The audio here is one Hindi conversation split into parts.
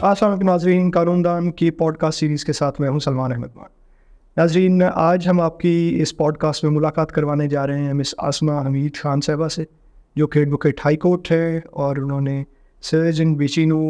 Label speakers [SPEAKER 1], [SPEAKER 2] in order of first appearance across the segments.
[SPEAKER 1] अस्सलाम नाज़रीन, कानूनदान की पॉडकास्ट सीरीज़ के साथ मैं हूं सलमान अहमद मान। नाज़रीन, आज हम आपकी इस पॉडकास्ट में मुलाकात करवाने जा रहे हैं मिस आसमा हमीद खान साहिबा से, जो कि एडवोकेट हाई कोर्ट है और उन्होंने सर्ज एंड विचिनो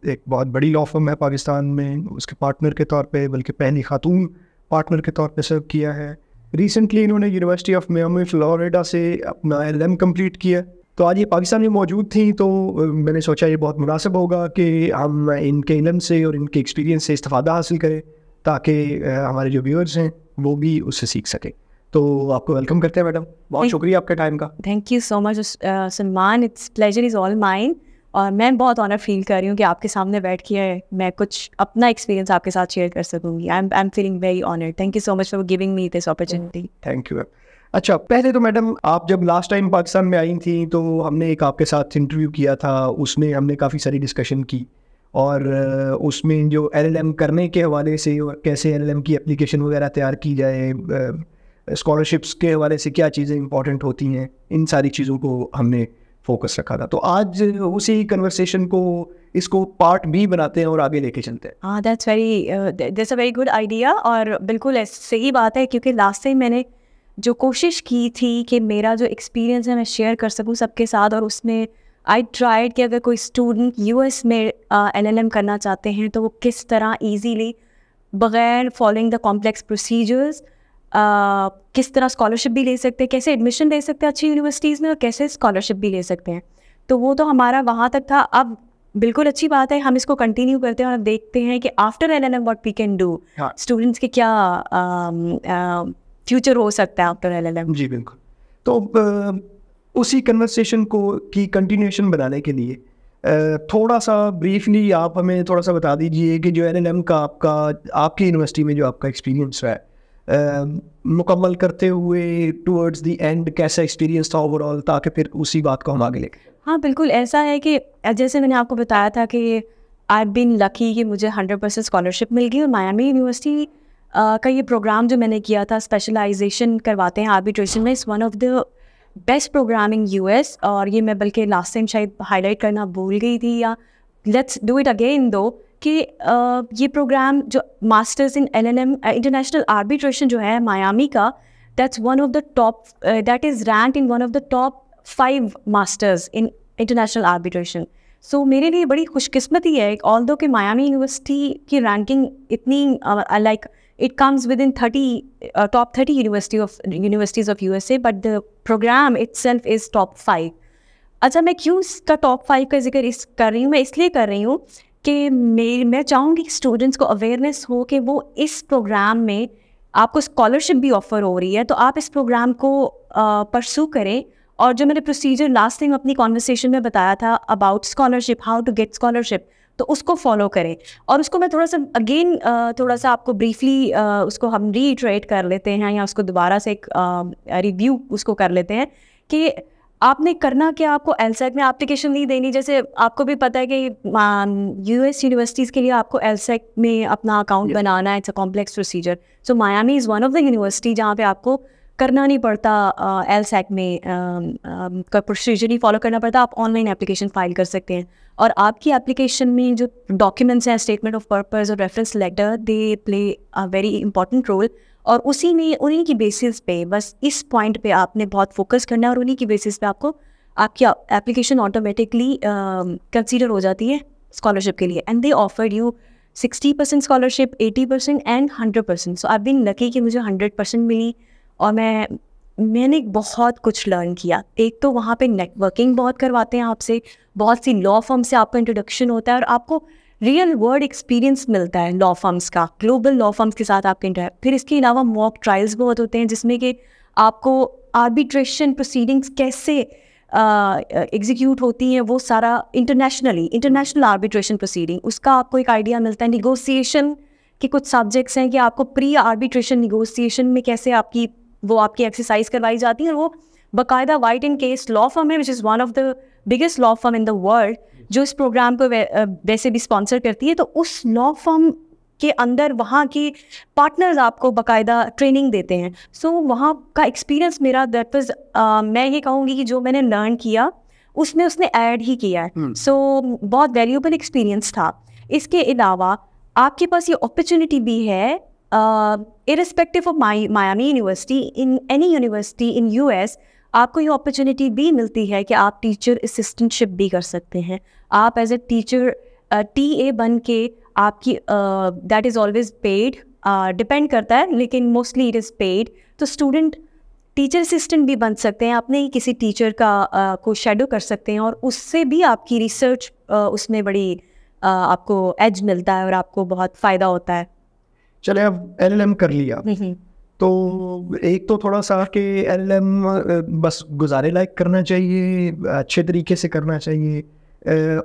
[SPEAKER 1] एक बहुत बड़ी लॉ फर्म है पाकिस्तान में, उसके पार्टनर के तौर पे, बल्कि पहली खातून पार्टनर के तौर पे सर्व किया है। रिसेंटली इन्होंने यूनिवर्सिटी ऑफ मियामी फ्लोरिडा से अपना LLM कंप्लीट किया। तो आज ये पाकिस्तान में मौजूद थी, तो मैंने सोचा ये बहुत मुनासिब होगा कि हम इनके इल्म से और इनके एक्सपीरियंस से इस्तिफ़ादा हासिल करें, ताकि हमारे जो व्यूअर्स हैं वो भी उससे सीख सकें। तो आपको वेलकम करते हैं मैडम, बहुत शुक्रिया आपके टाइम का।
[SPEAKER 2] Thank you so much Salman, it's pleasure is all mine. और मैं बहुत ऑनर फील कर रही हूँ कि आपके सामने बैठ के मैं कुछ अपना एक्सपीरियंस आपके साथ शेयर कर सकूँगी। I am feeling very honoured. Thank you so much for giving me this opportunity.
[SPEAKER 1] Thank you. अच्छा, पहले तो मैडम, आप जब लास्ट टाइम पाकिस्तान में आई थी तो हमने एक आपके साथ इंटरव्यू किया था, उसमें हमने काफ़ी सारी डिस्कशन की और उसमें जो LLM करने के हवाले से और कैसे LLM की एप्लीकेशन वगैरह तैयार की जाए, स्कॉलरशिप्स के हवाले से क्या चीज़ें इंपॉर्टेंट होती हैं, इन सारी चीज़ों को हमने फोकस रखा था। तो आज उसी कन्वर्सेशन को, इसको पार्ट B बनाते हैं और आगे लेके चलते हैं।
[SPEAKER 2] हाँ, that's a very good idea. और बिल्कुल सही बात है, क्योंकि लास्ट टाइम मैंने जो कोशिश की थी कि मेरा जो एक्सपीरियंस है मैं शेयर कर सकूं सबके साथ, और उसमें आई ट्राइड कि अगर कोई स्टूडेंट US में LLM करना चाहते हैं तो वो किस तरह ईजीली, बग़ैर फॉलोइंग द कॉम्प्लेक्स प्रोसीजर्स, किस तरह स्कॉलरशिप भी ले सकते हैं, कैसे एडमिशन ले सकते हैं अच्छी यूनिवर्सिटीज़ में और कैसे स्कॉलरशिप भी ले सकते हैं। तो वो तो हमारा वहाँ तक था। अब बिल्कुल अच्छी बात है, हम इसको कंटिन्यू करते हैं और देखते हैं कि after LLM what we can do, students के क्या फ्यूचर हो सकता है आफ्टर LLM।
[SPEAKER 1] जी बिल्कुल। तो उसी कन्वर्सेशन को की कंटिन्यूएशन बनाने के लिए थोड़ा सा ब्रीफली आप हमें थोड़ा सा बता दीजिए कि जो LLM का आपकी यूनिवर्सिटी में जो आपका एक्सपीरियंस है, मुकम्मल करते हुए टुवर्ड्स द एंड कैसा एक्सपीरियंस था ओवरऑल, ताकि फिर उसी बात को हम आगे लेके।
[SPEAKER 2] हाँ बिल्कुल, ऐसा है कि जैसे मैंने आपको बताया था कि आई हैव बीन लकी कि मुझे 100% स्कॉलरशिप मिल गई। और मायामी यूनिवर्सिटी का ये प्रोग्राम जो मैंने किया था, स्पेशलाइजेशन करवाते हैं आर्बिट्रेशन में, is one of the best program in US। और ये मैं बल्कि लास्ट टाइम शायद हाईलाइट करना भूल गई थी, या लेट्स डू इट अगेन दो, कि ये प्रोग्राम जो masters in LLM international arbitration जो है मायामी का, that's one of the top, that is rank in one of the top 5 masters in international arbitration. So मेरे लिए बड़ी खुशकिस्मती है, ऑल्दो कि मायामी यूनिवर्सिटी की रैंकिंग इतनी like it comes within top 30 universities of USA, but the program itself is top 5. अच्छा, मैं क्यों इसका top 5 का जिक्र कर रही हूँ? मैं इसलिए कर रही हूँ कि मैं चाहूँगी कि स्टूडेंट्स को अवेयरनेस हो कि वो इस प्रोग्राम में आपको स्कॉलरशिप भी ऑफ़र हो रही है, तो आप इस प्रोग्राम को परसू करें। और जो मैंने प्रोसीजर लास्ट टाइम अपनी कॉन्वर्सेशन में बताया था about scholarship, how to get scholarship, तो उसको फॉलो करें। और उसको मैं थोड़ा सा अगेन थोड़ा सा आपको ब्रीफली उसको हम रीइटरेट कर लेते हैं, या उसको दोबारा से एक रिव्यू उसको कर लेते हैं कि आपने करना क्या। आपको LSAT में एप्लीकेशन नहीं देनी, जैसे आपको भी पता है कि US यूनिवर्सिटीज़ के लिए आपको LSAT में अपना अकाउंट बनाना है, it's a complex procedure. So Miami is one of the university जहाँ पे आपको करना नहीं पड़ता LSAT में का प्रोसीजर ही फॉलो करना पड़ता, आप ऑनलाइन एप्लीकेशन फाइल कर सकते हैं। और आपकी एप्लीकेशन में जो डॉक्यूमेंट्स हैं, स्टेटमेंट ऑफ पर्पस और reference letter, they play a very important role. और उन्हीं की बेसिस पे, बस इस पॉइंट पे आपने बहुत फोकस करना है, और उन्हीं की बेसिस पे आपको आपकी एप्लीकेशन ऑटोमेटिकली कंसीडर हो जाती है स्कॉलरशिप के लिए। And they offered you 60% scholarship, 80% and 100%। So I have been lucky कि मुझे 100% मिली। और मैंने बहुत कुछ लर्न किया। एक तो वहाँ पे नेटवर्किंग बहुत करवाते हैं आपसे, बहुत सी लॉ फर्म से आपका इंट्रोडक्शन होता है, और आपको रियल वर्ल्ड एक्सपीरियंस मिलता है लॉ फर्म्स का, ग्लोबल लॉ फर्म्स के साथ आपके इंटरेक्ट। फिर इसके अलावा मॉक ट्रायल्स बहुत होते हैं, जिसमें कि आपको आर्बिट्रेशन प्रोसीडिंग्स कैसे एग्जीक्यूट होती हैं, वो सारा इंटरनेशनल आर्बिट्रेशन प्रोसीडिंग, उसका आपको एक आइडिया मिलता है। निगोसिएशन के कुछ सब्जेक्ट्स हैं कि आपको प्री आर्बिट्रेशन निगोसिएशन में कैसे आपकी एक्सरसाइज करवाई जाती है। और वो बाकायदा White and Case law firm है, which is one of the biggest law firm in the world, जो इस प्रोग्राम को वैसे भी स्पॉन्सर करती है। तो उस लॉ फर्म के अंदर वहाँ की पार्टनर्स आपको बाकायदा ट्रेनिंग देते हैं। सो वहाँ का एक्सपीरियंस मेरा दैट वाज, मैं ये कहूँगी कि जो मैंने लर्न किया उसमें उसने ऐड ही किया है। सो बहुत वैल्यूएबल एक्सपीरियंस था। इसके अलावा आपके पास ये अपॉर्चुनिटी भी है, irrespective of Miami university, in any university in US, आपको ये अपॉर्चुनिटी भी मिलती है कि आप टीचर असिस्टेंटशिप भी कर सकते हैं। आप एज ए टीचर TA बन के आपकी that is always paid, depend करता है लेकिन मोस्टली इट इज़ पेड। तो स्टूडेंट टीचर असिस्टेंट भी बन सकते हैं, अपने ही किसी टीचर का को शेडो कर सकते हैं और उससे भी आपकी रिसर्च उसमें बड़ी आपको एज मिलता है और आपको बहुत फ़ायदा होता है।
[SPEAKER 1] चले अब LLM कर लिया तो एक तो थोड़ा सा कि LLM बस गुजारे लायक करना चाहिए, अच्छे तरीके से करना चाहिए,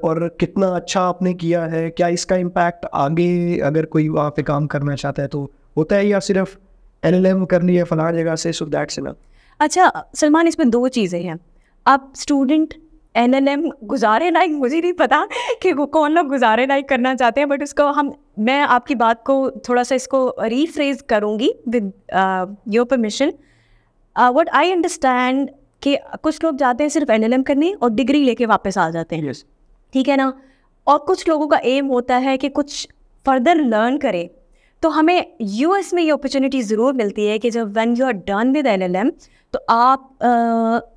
[SPEAKER 1] और कितना अच्छा आपने किया है, क्या इसका इम्पैक्ट आगे अगर कोई वहाँ पे काम करना चाहता है तो होता है, या सिर्फ LLM करनी है फलां जगह से सो दैट्स इनफ?
[SPEAKER 2] अच्छा सलमान, इसमें दो चीज़ें हैं। अब स्टूडेंट LLM गुजारे लायक, मुझे नहीं पता कि वो कौन लोग गुजारे लायक करना चाहते हैं, बट उसको मैं आपकी बात को थोड़ा सा इसको रीफ्रेज करूँगी with your permission. What I understand कि कुछ लोग जाते हैं सिर्फ LLM करने और डिग्री लेके वापस आ जाते हैं,
[SPEAKER 1] yes.
[SPEAKER 2] ठीक है ना। और कुछ लोगों का एम होता है कि कुछ फर्दर लर्न करें। तो हमें US में ये अपॉर्चुनिटी ज़रूर मिलती है कि जब when you are done with LLM तो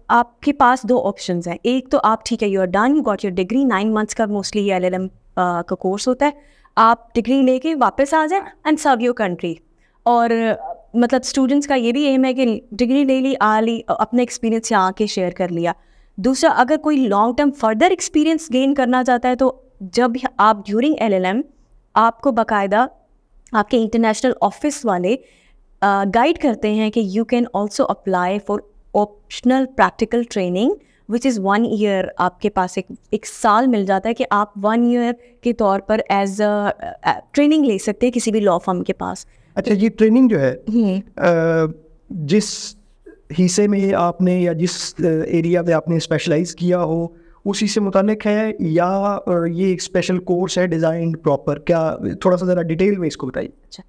[SPEAKER 2] आपके पास दो ऑप्शंस हैं। एक तो आप ठीक है, you are done, you got your degree, 9 months का मोस्टली ये LLM का कोर्स होता है, आप डिग्री लेके वापस आ जाए एंड सर्व योर कंट्री। और मतलब स्टूडेंट्स का ये भी एम है कि डिग्री ले ली, आ ली, अपना एक्सपीरियंस यहाँ आके शेयर कर लिया। दूसरा, अगर कोई long term further experience gain करना चाहता है तो जब आप ड्यूरिंग LLM आपको बाकायदा आपके इंटरनेशनल ऑफिस वाले गाइड करते हैं कि you can also apply for optional practical training which is 1 year. आपके पास एक साल मिल जाता है कि आप 1 ईयर के तौर पर एज ट्रेनिंग ले सकते हैं किसी भी लॉ फर्म के पास।
[SPEAKER 1] अच्छा, ये ट्रेनिंग जो है जिस हिस्से में आपने या जिस एरिया में आपने स्पेशलाइज किया हो उसी से मुतालिक है, या ये एक स्पेशल कोर्स है डिज़ाइन प्रॉपर? क्या थोड़ा सा ज़रा डिटेल में इसको बताइए।
[SPEAKER 2] अच्छा,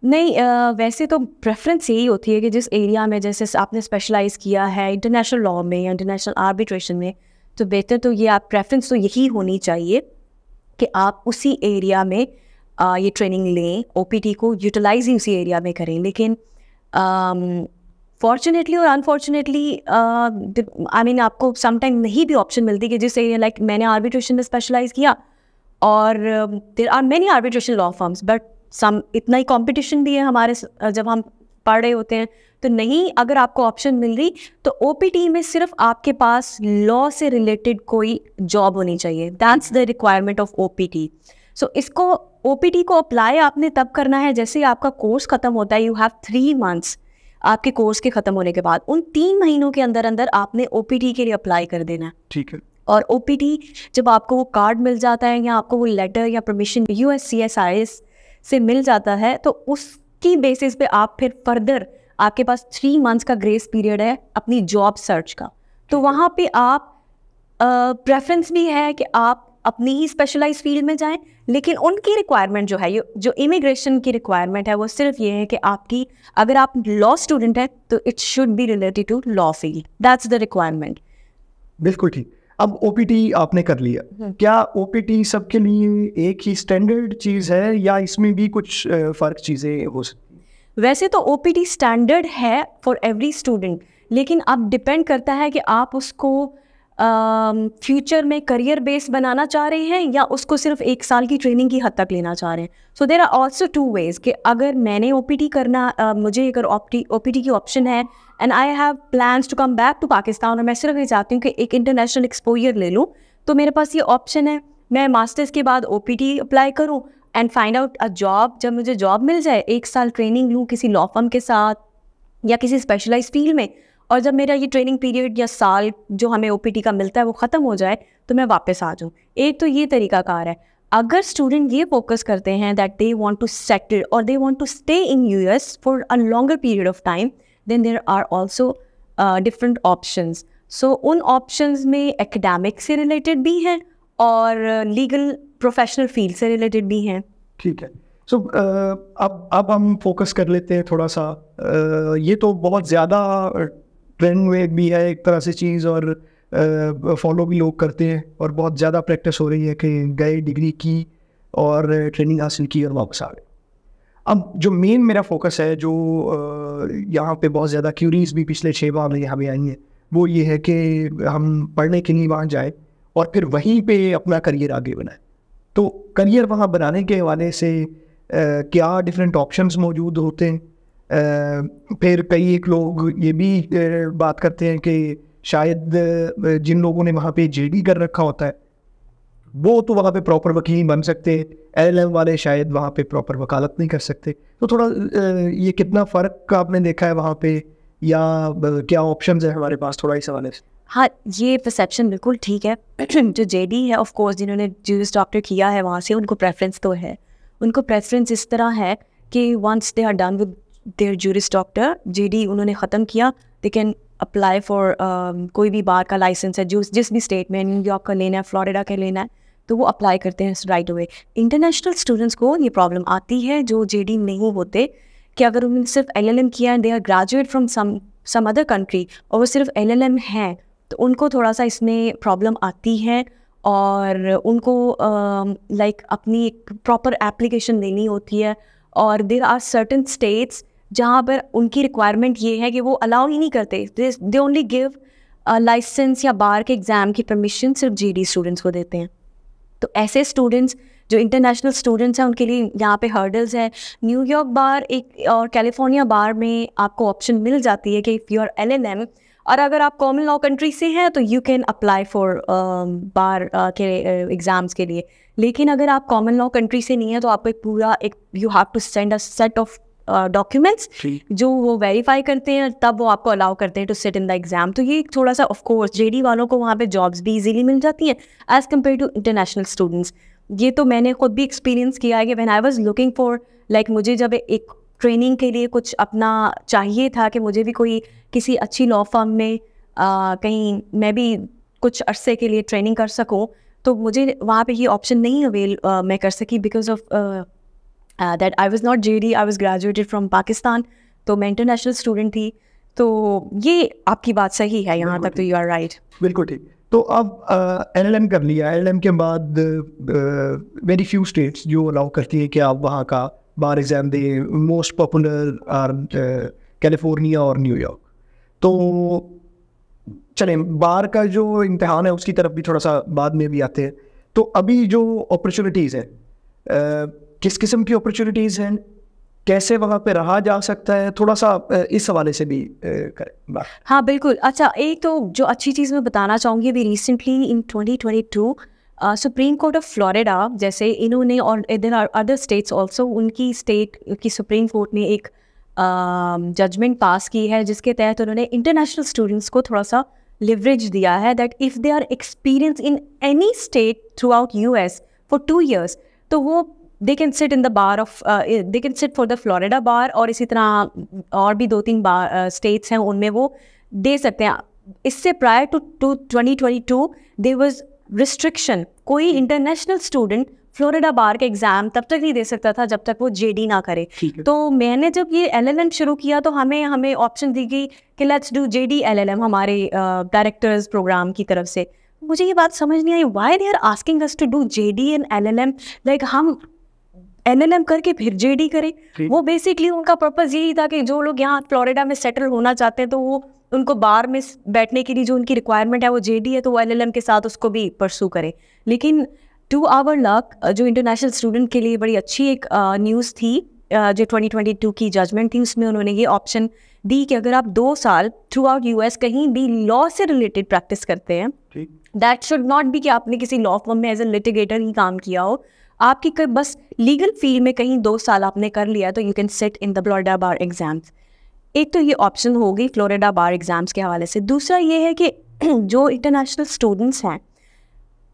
[SPEAKER 2] नहीं, वैसे तो प्रेफरेंस यही होती है कि जिस एरिया में जैसे आपने स्पेशलाइज़ किया है इंटरनेशनल लॉ में या इंटरनेशनल आर्बिट्रेशन में, तो बेहतर तो ये आप प्रेफरेंस तो यही होनी चाहिए कि आप उसी एरिया में ये ट्रेनिंग लें, OPT को यूटिलाइज ही उसी एरिया में करें। लेकिन फॉर्चुनेटली और अनफॉर्चुनेटली आई मीन आपको समटाइम नहीं भी ऑप्शन मिलती कि जिस एरिया, लाइक मैंने आर्बिट्रेशन में स्पेशलाइज किया और there are many arbitration law firms but some इतना ही कंपटीशन भी है हमारे जब हम पढ़ रहे होते हैं, तो नहीं, अगर आपको ऑप्शन मिल रही तो OPT में सिर्फ आपके पास लॉ से रिलेटेड कोई जॉब होनी चाहिए। That's the requirement of OPT। सो इसको OPT को अप्लाई आपने तब करना है जैसे आपका कोर्स ख़त्म होता है। यू हैव 3 मंथ्स आपके कोर्स के ख़त्म होने के बाद, उन 3 महीनों के अंदर अंदर आपने OPT के लिए अप्लाई कर देना है।
[SPEAKER 1] ठीक है।
[SPEAKER 2] और OPT जब आपको वो कार्ड मिल जाता है या आपको वो लेटर या परमिशन USCSIS से मिल जाता है तो उसकी बेसिस पे आप फिर फर्दर, आपके पास 3 मंथ्स का ग्रेस पीरियड है अपनी जॉब सर्च का। तो वहाँ पे आप प्रेफरेंस भी है कि आप अपनी ही स्पेशलाइज फील्ड में जाएं, लेकिन उनकी रिक्वायरमेंट जो है, जो इमिग्रेशन की रिक्वायरमेंट है वो सिर्फ ये है कि आपकी, अगर आप लॉ स्टूडेंट हैं तो it should be related to law field. That's the requirement.
[SPEAKER 1] बिल्कुल ठीक। अब OPT आपने कर लिया, क्या OPT सबके लिए एक ही स्टैंडर्ड चीज़ है या इसमें भी कुछ फ़र्क चीज़ें हो सकती?
[SPEAKER 2] वैसे तो OPT स्टैंडर्ड है फॉर एवरी स्टूडेंट, लेकिन अब डिपेंड करता है कि आप उसको फ्यूचर में करियर बेस बनाना चाह रहे हैं या उसको सिर्फ 1 साल की ट्रेनिंग की हद तक लेना चाह रहे हैं। So there are also 2 ways कि अगर मैंने OPT करना, मुझे अगर OPT की ऑप्शन है and I have plans to come back to Pakistan और मैं सिर्फ ये चाहती हूँ कि एक इंटरनेशनल एक्सपोजर ले लूँ, तो मेरे पास ये ऑप्शन है, मैं मास्टर्स के बाद OPT अप्लाई करूँ and find out a job. जब मुझे जॉब मिल जाए, 1 साल ट्रेनिंग लूँ किसी लॉ फर्म के साथ या किसी स्पेशलाइज फील्ड में, और जब मेरा ये ट्रेनिंग पीरियड या साल जो हमें OPT का मिलता है वो ख़त्म हो जाए तो मैं वापस आ जाऊँ। एक तो ये तरीकाकार है। अगर स्टूडेंट ये फोकस करते हैं that they want to settle और they want to stay in US for a longer period of time, then there are also different options. So उन ऑप्शंस में एकेडमिक से रिलेटेड भी हैं और लीगल प्रोफेशनल फील्ड से रिलेटेड भी हैं।
[SPEAKER 1] ठीक है। सो अब हम फोकस कर लेते हैं थोड़ा सा, ये तो बहुत ज़्यादा ट्रेंड में भी है एक तरह से चीज़, और फॉलो भी लोग करते हैं और बहुत ज़्यादा प्रैक्टिस हो रही है कि गए, डिग्री की और ट्रेनिंग हासिल की और वापस आ गए। अब जो मेन मेरा फोकस है, जो यहाँ पे बहुत ज़्यादा क्यूरीज भी पिछले 6 माह में यहाँ पे आई हैं, वो ये है कि हम पढ़ने के लिए वहाँ जाए और फिर वहीं पे अपना करियर आगे बनाएं। तो करियर वहाँ बनाने के हवाले से क्या डिफरेंट ऑप्शंस मौजूद होते हैं। फिर कई एक लोग ये भी बात करते हैं कि शायद जिन लोगों ने वहाँ पे जेडी कर रखा होता है वो तो वहाँ पे प्रॉपर वकील बन सकते, एलएलएम वाले शायद वहाँ पे प्रॉपर वकालत नहीं कर सकते। तो थोड़ा ये कितना फ़र्क आपने देखा है वहाँ पे, या क्या ऑप्शंस है हमारे पास, थोड़ा इस हवाले से?
[SPEAKER 2] हाँ, ये परसेप्शन बिल्कुल ठीक है। जो जेडी है ऑफ कोर्स जिन्होंने जूरिस डॉक्टर किया है वहाँ से उनको प्रेफरेंस तो है। उनको प्रेफरेंस इस तरह है कि once they are done with their juris doctor, JD उन्होंने ख़त्म किया, दे कैन अप्लाई फॉर कोई भी बार का लाइसेंस है जिस भी स्टेट में, न्यूयॉर्क का लेना है, फ्लोरिडा का लेना है, तो वो अप्लाई करते हैं राइट अवे। इंटरनेशनल स्टूडेंट्स को ये प्रॉब्लम आती है जो जेडी नहीं होते, कि अगर उन्होंने सिर्फ एलएलएम किया है, they are graduate from some other country और वो सिर्फ एलएलएम है, तो उनको थोड़ा सा इसमें प्रॉब्लम आती है और उनको लाइक अपनी एक प्रॉपर एप्लीकेशन देनी होती है। और देर आर सर्टन स्टेट्स जहाँ पर उनकी रिक्वायरमेंट ये है कि वो अलाउ ही नहीं करते, दे ओनली गिव लाइसेंस या बार के एग्ज़ाम की परमिशन सिर्फ जेडी स्टूडेंट्स को देते हैं। तो ऐसे स्टूडेंट्स जो इंटरनेशनल स्टूडेंट्स हैं उनके लिए यहाँ पे हर्डल्स है। न्यूयॉर्क बार एक और कैलिफोर्निया बार में आपको ऑप्शन मिल जाती है कि इफ़ यू आर एलएलएम, और अगर आप कॉमन लॉ कंट्री से हैं तो यू कैन अप्लाई फॉर बार के एग्ज़ाम्स के लिए। लेकिन अगर आप कॉमन लॉ कंट्री से नहीं है तो आपको एक पूरा you have to send a set of documents जो वो वेरीफाई करते हैं, तब वो आपको अलाउ करते हैं to sit in the exam. तो ये थोड़ा सा ऑफ कोर्स जेडी वालों को वहाँ पे जॉब्स भी इजीली मिल जाती हैं as compare to international students. ये तो मैंने खुद भी एक्सपीरियंस किया है कि when I was looking for like, मुझे जब एक ट्रेनिंग के लिए कुछ अपना चाहिए था कि मुझे भी कोई किसी अच्छी लॉ फर्म में कहीं मैं भी कुछ अरसे के लिए ट्रेनिंग कर सकूं, तो मुझे वहाँ पे ये ऑप्शन नहीं अवेल मैं कर सकी because of that I was not JD, I was graduated from Pakistan, तो मैं इंटरनेशनल स्टूडेंट थी। तो ये आपकी बात सही है, यहाँ तक तो यू आर राइट।
[SPEAKER 1] बिल्कुल ठीक। तो अब एलएलएम कर लिया, एलएलएम के बाद वेरी फ्यू स्टेट्स जो अलाउ करती है कि आप वहाँ का बार एग्ज़ाम दे। मोस्ट पॉपुलर आर कैलिफोर्निया और न्यूयॉर्क। तो चलें, बार का जो इम्तिहान है उसकी तरफ भी थोड़ा सा बाद में भी आते हैं। तो अभी जो अपॉर्चुनिटीज़ हैं, किस किस्म की अपॉर्चुनिटीज़ हैं, कैसे वहाँ पे रहा जा सकता है, थोड़ा सा इस हवाले से भी करें।
[SPEAKER 2] हाँ बिल्कुल। अच्छा, एक तो जो अच्छी चीज़ मैं बताना चाहूँगी, अभी recently in 2022 Supreme Court of Florida, जैसे इन्होंने और there are other states also, उनकी स्टेट की सुप्रीम कोर्ट ने एक जजमेंट पास की है जिसके तहत उन्होंने इंटरनेशनल स्टूडेंट्स को थोड़ा सा लिवरेज दिया है that if they are experience in any state throughout US for 2 years, तो वो they can sit in the bar of they can sit for the Florida bar, और इसी तरह और भी 2-3 बार स्टेट्स हैं उनमें वो दे सकते हैं। इससे prior to 2022 there was restriction, कोई इंटरनेशनल स्टूडेंट फ्लोरिडा बार के एग्ज़ाम तब तक नहीं दे सकता था जब तक वो जेडी ना करे। तो मैंने जब ये एलएलएम शुरू किया तो हमें ऑप्शन दी गई कि लेट्स डू जेडी एलएलएम हमारे डायरेक्टर्स प्रोग्राम की तरफ से। मुझे ये बात समझ नहीं आई, why they are asking us to do JD and LLM, like हम एलएलएम करके फिर जेडी करें। वो बेसिकली उनका पर्पस यही था कि जो लोग यहाँ फ्लोरिडा में सेटल होना चाहते हैं तो वो उनको बार में बैठने के लिए जो उनकी रिक्वायरमेंट है वो जेडी है, तो वो एलएलएम के साथ उसको भी परसू करें। लेकिन टू आवर लक जो इंटरनेशनल स्टूडेंट के लिए बड़ी अच्छी एक न्यूज़ थी, जो 2022 की जजमेंट थी, उसमें उन्होंने ये ऑप्शन दी कि अगर आप 2 साल थ्रू आउट यूएस कहीं भी लॉ से रिलेटेड प्रैक्टिस करते हैं, दैट शुड नॉट बी कि आपने किसी लॉ फर्म में एज ए लिटिगेटर ही काम किया हो, आपकी बस लीगल फील्ड में कहीं 2 साल आपने कर लिया तो you can sit in the Florida bar exams. एक तो ये ऑप्शन होगी फ्लोरिडा बार एग्जाम्स के हवाले से। दूसरा ये है कि जो इंटरनेशनल स्टूडेंट्स हैं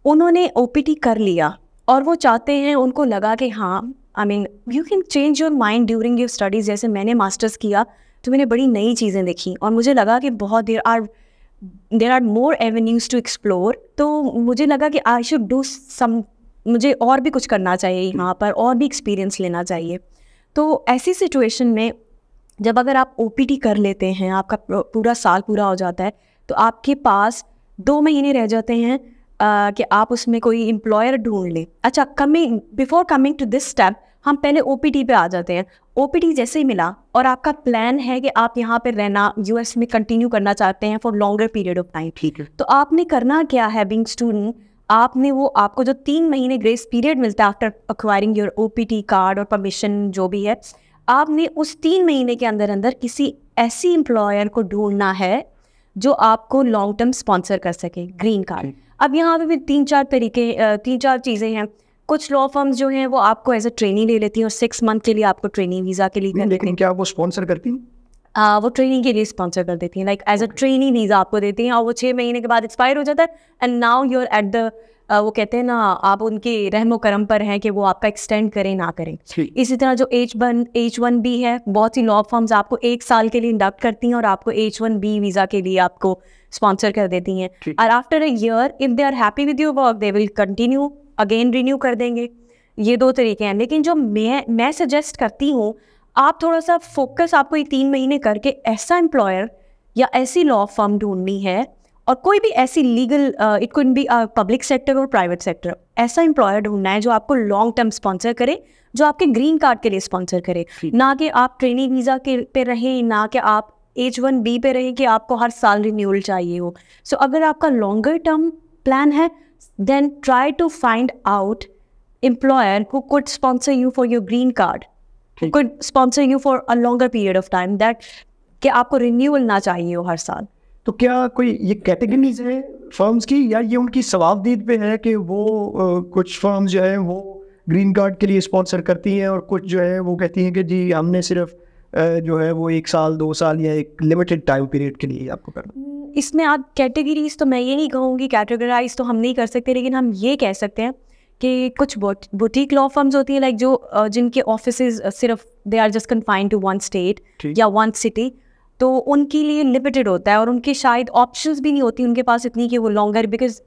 [SPEAKER 2] उन्होंने ओपीटी कर लिया और वो चाहते हैं, उनको लगा कि हाँ, I mean you can change your mind during your studies. जैसे मैंने मास्टर्स किया तो मैंने बड़ी नई चीज़ें देखी और मुझे लगा कि बहुत there are more avenues to explore. तो मुझे लगा कि आई शुड डू सम, मुझे और भी कुछ करना चाहिए यहाँ पर, और भी एक्सपीरियंस लेना चाहिए। तो ऐसी सिचुएशन में जब अगर आप ओपीटी कर लेते हैं, आपका पूरा साल पूरा हो जाता है, तो आपके पास 2 महीने रह जाते हैं कि आप उसमें कोई एम्प्लॉयर ढूंढ लें। अच्छा, before coming to this step हम पहले OPT पे आ जाते हैं। OPT जैसे ही मिला और आपका प्लान है कि आप यहाँ पे रहना, US में कंटिन्यू करना चाहते हैं for longer period of time,
[SPEAKER 1] ठीक है,
[SPEAKER 2] तो आपने करना क्या है बीइंग स्टूडेंट, आपने वो आपको जो 3 महीने ग्रेस पीरियड मिलता है after acquiring your OPT card और परमिशन जो भी है, आपने उस 3 महीने के अंदर अंदर किसी ऐसी एम्प्लॉयर को ढूंढना है जो आपको लॉन्ग टर्म स्पॉन्सर कर सके ग्रीन कार्ड। अब यहाँ पे भी 3-4 चीज़ें हैं। कुछ लॉ फर्म्स जो हैं वो आपको एज अ ट्रेनिंग ले लेती हैं और 6 मंथ के लिए आपको ट्रेनिंग वीज़ा के लिए कर देती
[SPEAKER 1] लेकिन क्या वो स्पॉन्सर करती हैं?
[SPEAKER 2] वो ट्रेनिंग के लिए स्पॉन्सर कर देती हैं, like as a training visa आपको देती हैं और वो 6 महीने के बाद एक्सपायर हो जाता है and now you're at the वो कहते हैं ना, आप उनके रहमो करम पर हैं कि वो आपका एक्सटेंड करें ना करें। इसी तरह जो H1B है, बहुत सी लॉ फर्म्स आपको 1 साल के लिए इंडक्ट करती हैं और आपको H1B वीज़ा के लिए आपको स्पॉन्सर कर देती हैं और after a year if they are happy with your work they will continue again renew कर देंगे। ये 2 तरीके हैं। लेकिन जो मैं सजेस्ट करती हूँ, आप थोड़ा सा फोकस आपको ये 3 महीने करके ऐसा एम्प्लॉयर या ऐसी लॉ फर्म ढूंढनी है और कोई भी ऐसी legal it could be public sector और प्राइवेट सेक्टर, ऐसा एम्प्लॉयर ढूंढना है जो आपको लॉन्ग टर्म स्पॉन्सर करे, जो आपके ग्रीन कार्ड के लिए स्पॉन्सर करे, ना कि आप ट्रेनिंग वीज़ा के पे रहें, ना कि आप H1B पे रहें कि आपको हर साल रिन्यूअल चाहिए हो। सो अगर आपका लॉन्गर टर्म प्लान है then try to find out employer who could sponsor you for your green card, could sponsor you for a longer period of time, that कि आपको रिन्यूअल ना चाहिए हो हर साल।
[SPEAKER 1] तो क्या कोई ये कैटेगरीज है फर्म्स की, या ये उनकी सवाबदीद पे है कि वो कुछ फर्म्स जो है वो ग्रीन कार्ड के लिए स्पॉन्सर करती हैं और कुछ जो है वो कहती हैं कि जी हमने सिर्फ जो है वो 1 साल 2 साल या एक लिमिटेड टाइम पीरियड के लिए आपको करना?
[SPEAKER 2] इसमें आप कैटेगरीज तो मैं ये नहीं कहूँगी, कैटेगराइज तो हम नहीं कर सकते, लेकिन हम ये कह सकते हैं कि कुछ बुटीक लॉ फर्म्स होती हैं लाइक जो जिनके ऑफिसेज सिर्फ they are just confined to 1 state या 1 सिटी, तो उनके लिए लिमिटेड होता है और उनके शायद ऑप्शंस भी नहीं होती उनके पास इतनी कि वो लॉन्गर, बिकॉज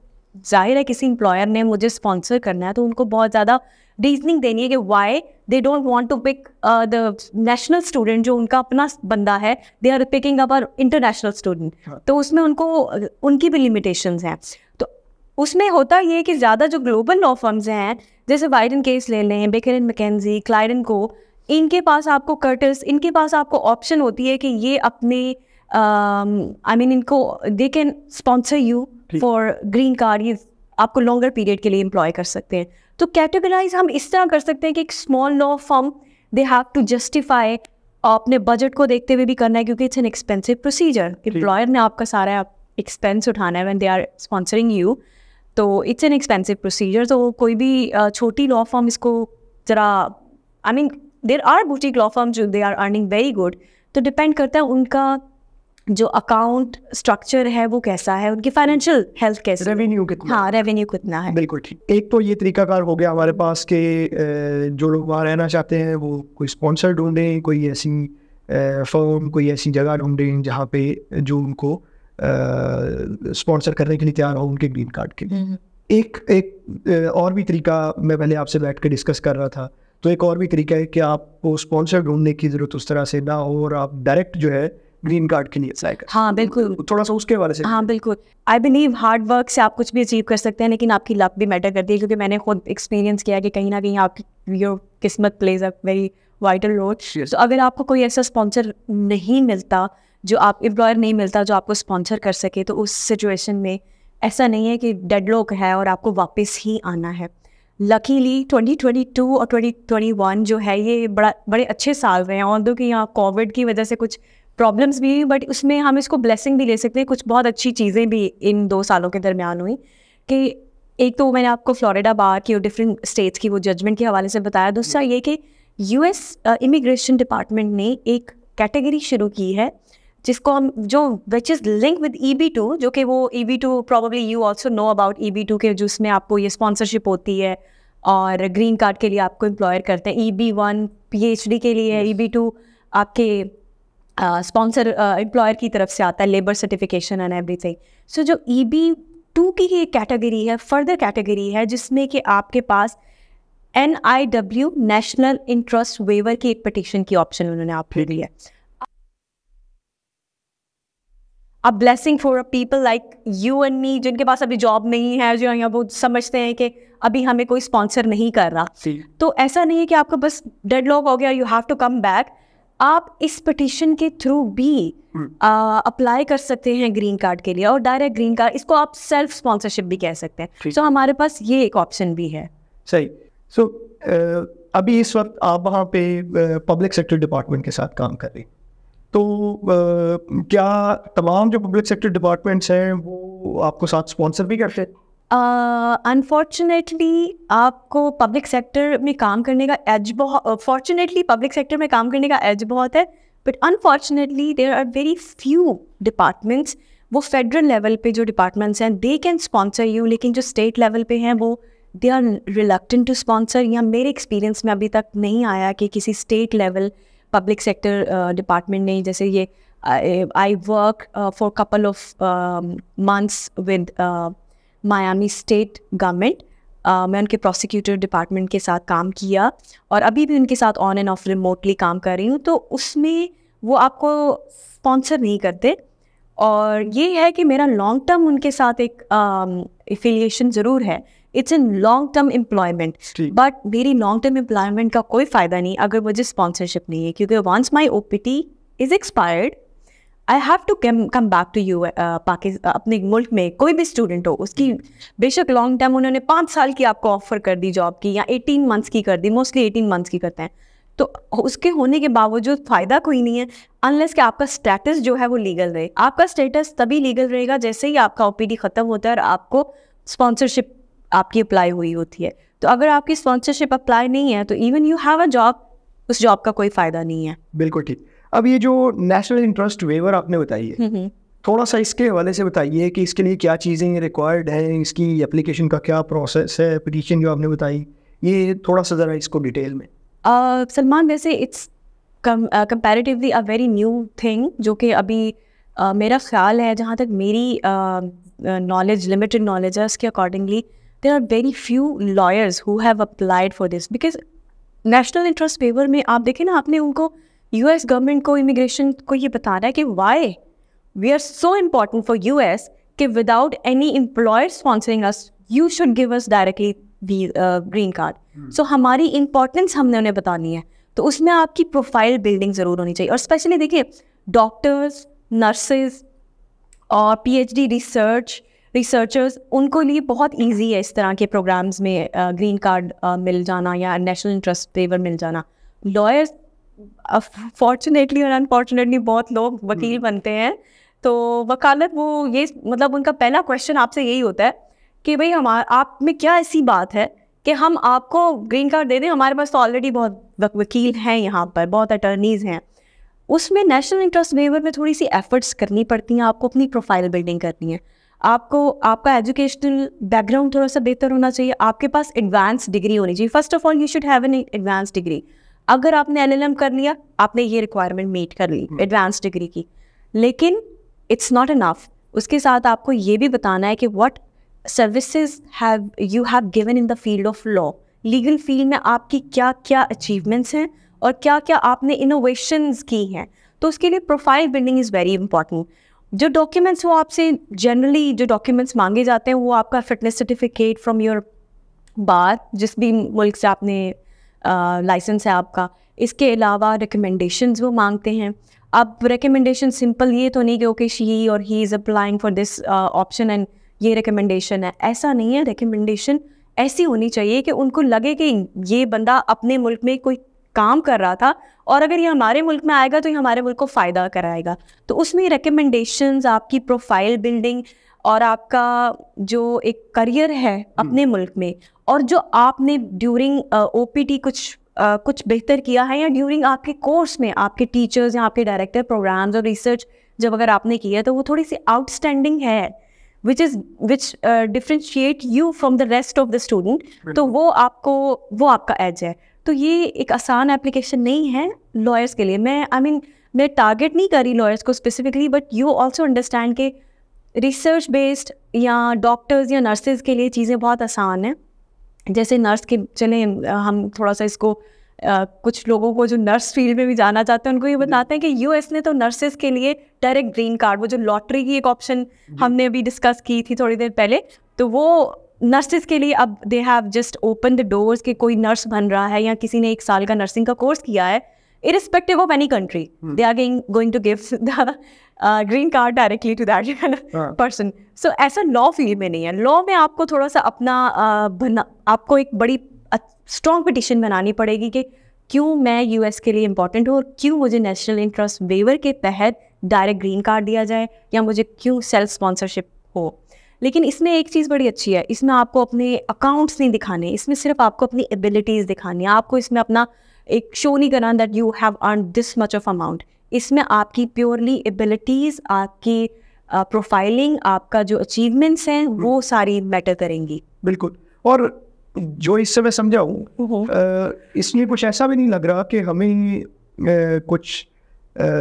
[SPEAKER 2] जाहिर है किसी एम्प्लॉयर ने मुझे स्पॉन्सर करना है तो उनको बहुत ज़्यादा रीजनिंग देनी है कि why they don't want to pick the national student जो उनका अपना बंदा है, they are picking up our international student, तो उसमें उनको उनकी भी लिमिटेशंस हैं। तो उसमें होता ये है कि ज़्यादा जो ग्लोबल लॉ फर्म्स हैं जैसे वाइड एंड केस ले लें, Baker and McKenzie, Clyde and co, इनके पास आपको कर्टस, इनके पास आपको ऑप्शन होती है कि ये अपने आई मीन इनको they can sponsor you for green card, ये आपको लॉन्गर पीरियड के लिए एम्प्लॉय कर सकते हैं। तो कैटेगराइज हम इस तरह कर सकते हैं कि एक small law firm they have to justify, अपने बजट को देखते हुए भी करना है क्योंकि it's an expensive procedure, employer ने आपका सारा एक्सपेंस उठाना है when they are sponsoring you, तो इट्स एन एक्सपेंसिव प्रोसीजर। तो कोई भी छोटी लॉ फर्म इसको ज़रा, I mean there are boutique law firm जो they are earning very good, तो डिपेंड करता है उनका जो अकाउंट स्ट्रक्चर है वो कैसा है, उनकी फाइनेंशियल हेल्थ कैसे,
[SPEAKER 1] रेवेन्यू कितना,
[SPEAKER 2] हाँ रेवेन्यू कितना है।
[SPEAKER 1] बिल्कुल ठीक। एक तो ये तरीकाकार हो गया हमारे पास कि जो लोग वहाँ रहना चाहते हैं वो कोई स्पॉन्सर ढूंढें, कोई ऐसी फर्म, कोई ऐसी जगह ढूंढें जहाँ पे जो उनको स्पॉन्सर करने के लिए तैयार हो उनके ग्रीन कार्ड के लिए। एक और भी तरीका मैं पहले आपसे बैठ कर डिस्कस कर रहा था, तो एक और भी तरीका है कि आपको स्पॉन्सर ढूंढने की ज़रूरत उस तरह से ना हो और आप डायरेक्ट जो है ग्रीन कार्ड के लिए अप्लाई कर।
[SPEAKER 2] हाँ बिल्कुल,
[SPEAKER 1] थोड़ा सा उसके बारे से।
[SPEAKER 2] हाँ बिल्कुल, आई बिलीव हार्ड वर्क से आप कुछ भी अचीव कर सकते हैं, लेकिन आपकी लक भी मैटर करती है, क्योंकि मैंने खुद एक्सपीरियंस किया कि कहीं ना कहीं आपकी योर किस्मत plays a very vital role. तो अगर आपको कोई ऐसा स्पॉन्सर नहीं मिलता, जो आप एम्प्लॉयर नहीं मिलता जो आपको स्पॉन्सर कर सके, तो उस सिचुएशन में ऐसा नहीं है कि डेडलॉक है और आपको वापस ही आना है। लकीली 2022 और 2021 जो है ये बड़े अच्छे साल रहे हैं, ऑल्दो कि यहाँ कोविड की वजह से कुछ प्रॉब्लम्स भी हुई, बट उसमें हम इसको ब्लेसिंग भी ले सकते हैं। कुछ बहुत अच्छी चीज़ें भी इन 2 सालों के दरमियान हुई कि एक तो मैंने आपको फ्लोरिडा बार की और डिफरेंट स्टेट्स की वो जजमेंट के हवाले से बताया। दूसरा ये कि US इमिग्रेशन डिपार्टमेंट ने एक कैटेगरी शुरू की है जिसको हम जो which is link with EB2, जो कि वो EB2 probably you also know about EB2 के, जिसमें आपको ये स्पॉन्सरशिप होती है और ग्रीन कार्ड के लिए आपको एम्प्लॉयर करते हैं। EB1 PhD के लिए है, EB2 आपके स्पॉन्सर एम्प्लॉयर की तरफ से आता है, लेबर सर्टिफिकेशन एंड एवरीथिंग। सो जो EB2 की ये कैटेगरी है, फर्दर कैटेगरी है जिसमें कि आपके पास NIW नेशनल इंटरेस्ट वेवर की एक पिटीशन की ऑप्शन उन्होंने आपको दी है। A blessing for a people like you and me, जिनके पास अभी जॉब नहीं है, जो यहाँ वो समझते हैं कि अभी हमें कोई स्पॉन्सर नहीं कर रहा। तो ऐसा नहीं है कि आपका बस डेडलॉक हो गया, you have to come back. आप इस पिटिशन के थ्रू भी अप्लाई कर सकते हैं ग्रीन कार्ड के लिए, और डायरेक्ट ग्रीन कार्ड, इसको आप सेल्फ स्पॉन्सरशिप भी कह सकते हैं। सो हमारे पास ये एक ऑप्शन भी है।
[SPEAKER 1] सही। सो अभी इस वक्त आप वहाँ पे पब्लिक सेक्टर डिपार्टमेंट के साथ काम कर रही, तो क्या तमाम जो पब्लिक सेक्टर डिपार्टमेंट्स हैं वो आपको साथ स्पॉन्सर भी करते हैं?
[SPEAKER 2] अनफॉर्चुनेटली आपको पब्लिक सेक्टर में काम करने का एज बहुत, फॉर्चुनेटली पब्लिक सेक्टर में काम करने का एज बहुत है, but unfortunately there are very few departments, वो फेडरल लेवल पे जो डिपार्टमेंट्स हैं दे कैन स्पॉन्सर यू, लेकिन जो स्टेट लेवल पे हैं वो they are reluctant to sponsor. या मेरे एक्सपीरियंस में अभी तक नहीं आया कि किसी state level public sector department ने, जैसे ये I work for couple of months with Miami state government, मैं उनके प्रोसिक्यूटर डिपार्टमेंट के साथ काम किया और अभी भी उनके साथ ऑन एंड ऑफ रिमोटली काम कर रही हूँ। तो उसमें वो आपको स्पॉन्सर नहीं करते, और ये है कि मेरा लॉन्ग टर्म उनके साथ एक एफिलिएशन ज़रूर है, it's in long term employment, but मेरी लॉन्ग टर्म एम्प्लॉयमेंट का कोई फ़ायदा नहीं अगर मुझे स्पॉन्सरशिप नहीं है, क्योंकि once my OPT is expired I have to come back to you. अपने मुल्क में कोई भी स्टूडेंट हो, उसकी बेशक लॉन्ग टर्म उन्होंने 5 साल की आपको ऑफर कर दी जॉब की, या 18 मंथ्स की कर दी, मोस्टली 18 मंथ्स की करते हैं, तो उसके होने के बावजूद फ़ायदा कोई नहीं है अनलेस कि आपका स्टेटस जो है वो लीगल रहे। आपका स्टेटस तभी लीगल रहेगा जैसे ही आपका OPT ख़त्म होता है और आपको स्पॉन्सरशिप आपकी अप्लाई हुई होती है। तो अगर आपकी स्पॉन्सरशिप अप्लाई नहीं है तो even you have a job, उस जॉब का कोई फ़ायदा नहीं है।
[SPEAKER 1] बिल्कुल ठीक। अब ये जो नेशनल इंटरेस्ट वेवर आपने बताई है, थोड़ा सा इसके हवाले से बताइए कि इसके लिए क्या चीज़ें रिक्वायर्ड हैं, इसकी एप्लीकेशन का क्या प्रोसेस है, पिटीशन जो आपने बताई, ये थोड़ा सा ज़रा इसको डिटेल में।
[SPEAKER 2] सलमान, वैसे it's comparatively a very new thing, जो कि अभी मेरा ख्याल है, जहाँ तक मेरी नॉलेज, लिमिटेड नॉलेज है, उसके accordingly there are very few lawyers who have applied for this, because national interest waiver में आप देखें ना, आपने उनको US गवर्नमेंट को, इमिग्रेशन को ये बताना है कि why we are so important for US कि without any employer sponsoring us you should give us directly green card. So हमारी इंपॉर्टेंस हमने उन्हें बतानी है, तो उसमें आपकी प्रोफाइल बिल्डिंग ज़रूर होनी चाहिए। और स्पेशली देखिए, डॉक्टर्स, नर्सेज और PhD रिसर्चर्स, उनको लिए बहुत ईजी है इस तरह के प्रोग्राम्स में ग्रीन कार्ड मिल जाना या नेशनल इंटरेस्ट वेवर मिल जाना। लॉयर्स फॉर्चुनेटली और अनफॉर्चुनेटली बहुत लोग वकील बनते हैं, तो वकालत वो ये मतलब उनका पहला क्वेश्चन आपसे यही होता है कि भाई आप में क्या ऐसी बात है कि हम आपको ग्रीन कार्ड दे दें, हमारे पास तो ऑलरेडी बहुत वकील हैं, यहाँ पर बहुत अटर्नीज़ हैं। उसमें नेशनल इंटरेस्ट वेवर में थोड़ी सी एफर्ट्स करनी पड़ती हैं, आपको अपनी प्रोफाइल बिल्डिंग करनी है, आपको आपका एजुकेशनल बैकग्राउंड थोड़ा सा बेहतर होना चाहिए, आपके पास एडवांस डिग्री होनी चाहिए। First of all you should have an advance degree. अगर आपने LLM कर लिया, आपने ये रिक्वायरमेंट मीट कर ली एडवांस डिग्री की, लेकिन इट्स नॉट इनफ। उसके साथ आपको ये भी बताना है कि what services have you have given in the field of law. Legal field में आपकी क्या क्या अचीवमेंट्स हैं और क्या क्या आपने इनोवेशंस की हैं। तो उसके लिए profile building is very important. जो डॉक्यूमेंट्स वो आपसे जनरली जो डॉक्यूमेंट्स मांगे जाते हैं, वो आपका फिटनेस सर्टिफिकेट फ्रॉम योर बार, जिस भी मुल्क से आपने लाइसेंस है आपका। इसके अलावा रिकमेंडेशंस वो मांगते हैं। अब रिकमेंडेशन सिंपल ये तो नहीं कि ओके शी और he is applying for this option and ये रिकमेंडेशन है, ऐसा नहीं है। रिकमेंडेशन ऐसी होनी चाहिए कि उनको लगे कि ये बंदा अपने मुल्क में कोई काम कर रहा था और अगर ये हमारे मुल्क में आएगा तो ये हमारे मुल्क को फ़ायदा कराएगा। तो उसमें रिकमेंडेशंस, आपकी प्रोफाइल बिल्डिंग और आपका जो एक करियर है अपने मुल्क में, और जो आपने ड्यूरिंग OPT कुछ बेहतर किया है, या ड्यूरिंग आपके कोर्स में आपके टीचर्स या आपके डायरेक्टर प्रोग्राम्स और रिसर्च जब अगर आपने किया तो वो थोड़ी सी आउटस्टैंडिंग है, which differentiate you from the rest of the student. तो वो आपका एज है। तो ये एक आसान एप्लीकेशन नहीं है लॉयर्स के लिए। मैं टारगेट नहीं कर रही लॉयर्स को specifically, but you also understand के रिसर्च बेस्ड या डॉक्टर्स या नर्सेज के लिए चीज़ें बहुत आसान हैं। जैसे नर्स के, चले हम थोड़ा सा इसको कुछ लोगों को जो नर्स फील्ड में भी जाना चाहते हैं उनको ये बताते हैं कि यूएस ने तो नर्सेस के लिए डायरेक्ट ग्रीन कार्ड, वो जो लॉटरी की एक ऑप्शन हमने अभी डिस्कस की थी थोड़ी देर पहले, तो वो नर्सेस के लिए अब they have just open the doors कि कोई नर्स बन रहा है या किसी ने 1 साल का नर्सिंग का कोर्स किया है, irrespective of any country, they are going to give the green card directly to that person. So ऐसा लॉ फील्ड में नहीं है. लॉ में आपको थोड़ा सा अपना आपको एक बड़ी स्ट्रॉन्ग पिटिशन बनानी पड़ेगी कि क्यों मैं यूएस के लिए इम्पॉर्टेंट हूँ और क्यों मुझे नेशनल इंटरेस्ट वेवर के तहत डायरेक्ट ग्रीन कार्ड दिया जाए या मुझे क्यों सेल्फ स्पॉन्सरशिप हो. लेकिन इसमें एक चीज़ बड़ी अच्छी है, इसमें आपको अपने अकाउंट्स नहीं दिखाने, इसमें सिर्फ आपको अपनी एबिलिटीज़ दिखानी है. आपको इसमें अपना एक शो नहीं करना that you have earn this much of amount. इसमें आपकी प्योरली एबिलिटीज़, आपकी प्रोफाइलिंग, आपका जो अचीवमेंट्स हैं वो सारी मैटर करेंगी.
[SPEAKER 1] बिल्कुल. और जो इससे मैं समझाऊँ, इसमें कुछ ऐसा भी नहीं लग रहा कि हमें कुछ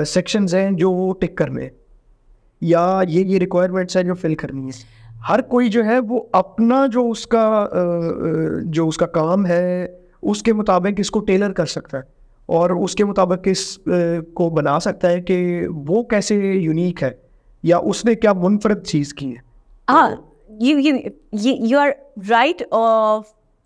[SPEAKER 1] सेक्शंस हैं जो टिक करने हैं या ये रिक्वायरमेंट्स हैं जो फिल करनी है. हर कोई जो है वो अपना जो उसका काम है उसके मुताबिक इसको टेलर कर सकता है और उसके मुताबिक इस को बना सकता है कि वो कैसे यूनिक है या उसने क्या मुनफरद चीज़ की है.
[SPEAKER 2] You are right.